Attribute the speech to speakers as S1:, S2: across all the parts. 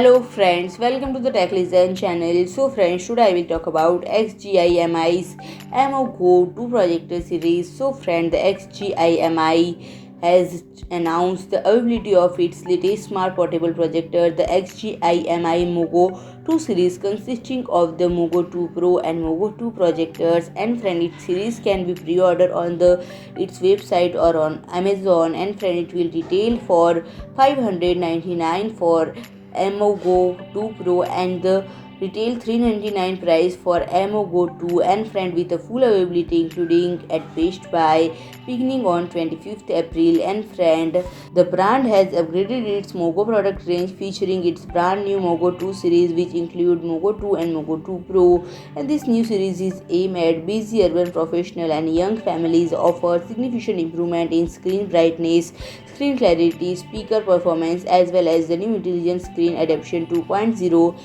S1: Hello friends, welcome to the Tech Listen channel. So friends, today I will talk about XGIMI's MoGo 2 projector series. So friend, the XGIMI has announced the availability of its latest smart portable projector, the XGIMI MoGo 2 series, consisting of the MoGo 2 Pro and MoGo 2 projectors. And friend, its series can be pre-ordered on its website or on Amazon. And friend, it will retail for 599 for MoGo 2 Pro and the retail 399 price for MoGo 2 and friend, with a full availability including at Best Buy beginning on 25th April. And friend, the brand has upgraded its MoGo product range, featuring its brand new MoGo 2 series, which include MoGo 2 and MoGo 2 Pro. And this new series is aimed at busy urban professional and young families, offer significant improvement in screen brightness, screen clarity, speaker performance, as well as the new intelligent screen adaptation 2.0,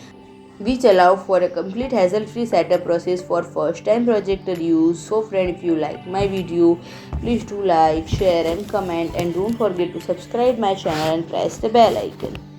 S1: which allow for a complete hassle-free setup process for first-time projector use. So friend, if you like my video, please do like, share and comment, and don't forget to subscribe my channel and press the bell icon.